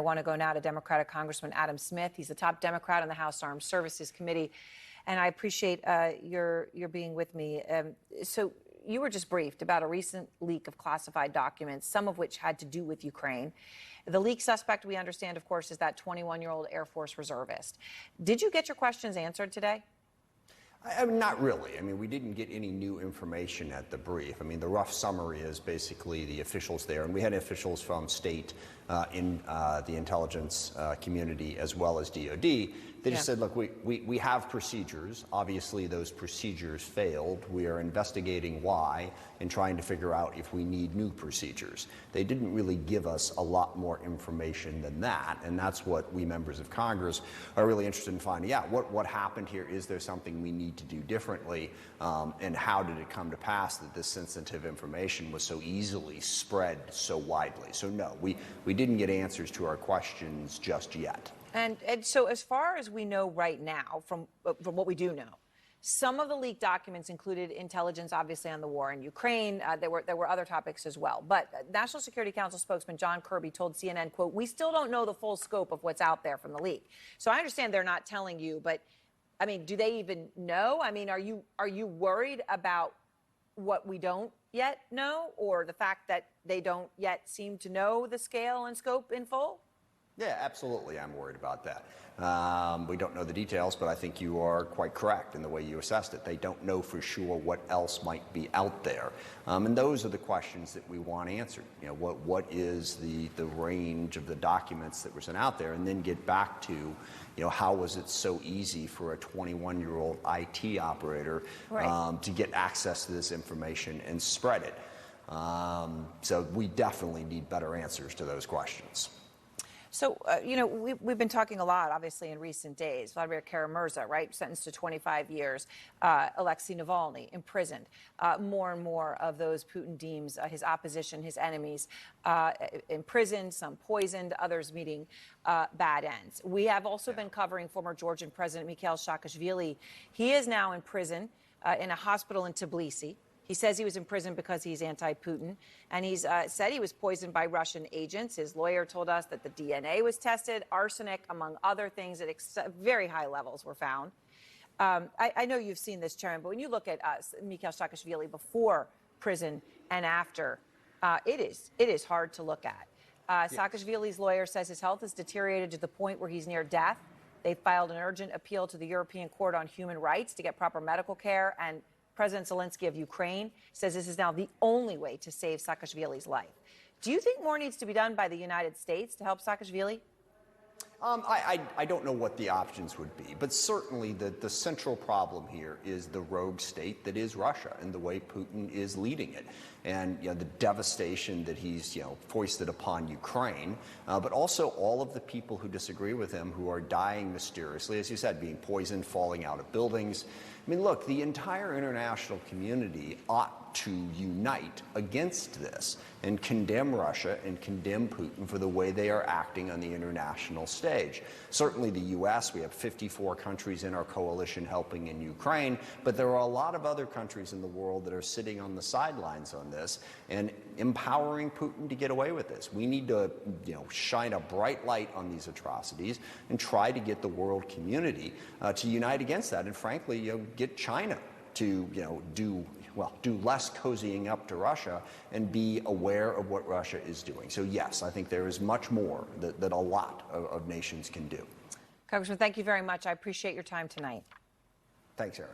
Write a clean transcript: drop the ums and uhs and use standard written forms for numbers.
I want to go now to Democratic Congressman Adam Smith. He's the top Democrat on the House Armed Services Committee, and I appreciate your being with me. So you were just briefed about a recent leak of classified documents, some of which had to do with Ukraine. The leak suspect, we understand, of course, is that 21-year-old Air Force reservist. Did you get your questions answered today? Not really. I mean, we didn't get any new information at the brief. I mean, the rough summary is basically the officials there, and we had officials from state in the intelligence community as well as DOD. They just said, look, we have procedures. Obviously, those procedures failed. We are investigating why and trying to figure out if we need new procedures. They didn't really give us a lot more information than that, and that's what we members of Congress are really interested in finding out. What happened here? Is there something we need to do differently? And how did it come to pass that this sensitive information was so easily spread so widely? So no, we didn't get answers to our questions just yet. And so as far as we know right now, from what we do know, some of the leaked documents included intelligence, obviously, on the war in Ukraine. There were other topics as well. But National Security Council spokesman John Kirby told CNN, quote, "We still don't know the full scope of what's out there from the leak." So I understand they're not telling you, but, I mean, do they even know? I mean, are you worried about what we don't yet know, or the fact that they don't yet seem to know the scale and scope in full? Yeah, absolutely. I'm worried about that. We don't know the details, but I think you are quite correct in the way you assessed it. They don't know for sure what else might be out there. And those are the questions that we want answered. You know, what is the range of the documents that were sent out there? And then get back to, you know, how was it so easy for a 21-year-old IT operator to get access to this information and spread it? So we definitely need better answers to those questions. So, you know, we've been talking a lot, obviously, in recent days. Vladimir Kara-Murza, right, sentenced to 25 years. Alexei Navalny, imprisoned. More and more of those Putin deems his opposition, his enemies, imprisoned, some poisoned, others meeting bad ends. We have also been covering former Georgian President Mikheil Saakashvili. He is now in prison in a hospital in Tbilisi. He says he was in prison because he's anti-Putin, and he's said he was poisoned by Russian agents. His lawyer told us that the DNA was tested, arsenic, among other things, at very high levels were found. I know you've seen this, Chairman, but when you look at Mikheil Saakashvili before prison and after, it is hard to look at. Saakashvili's lawyer says his health has deteriorated to the point where he's near death. They filed an urgent appeal to the European Court on Human Rights to get proper medical care, and President Zelensky of Ukraine says this is now the only way to save Saakashvili's life. Do you think more needs to be done by the United States to help Saakashvili? I don't know what the options would be, but certainly the central problem here is the rogue state that is Russia and the way Putin is leading it, and you know, the devastation that he's foisted upon Ukraine, but also all of the people who disagree with him who are dying mysteriously, as you said, being poisoned, falling out of buildings. I mean, look, the entire international community ought to unite against this and condemn Russia and condemn Putin for the way they are acting on the international stage. Certainly the U.S., we have 54 countries in our coalition helping in Ukraine, but there are a lot of other countries in the world that are sitting on the sidelines on this and empowering Putin to get away with this. We need to shine a bright light on these atrocities and try to get the world community to unite against that, and frankly, get China to do less cozying up to Russia and be aware of what Russia is doing. So yes, I think there is much more that a lot of nations can do. Congressman, thank you very much. I appreciate your time tonight. Thanks, Eric.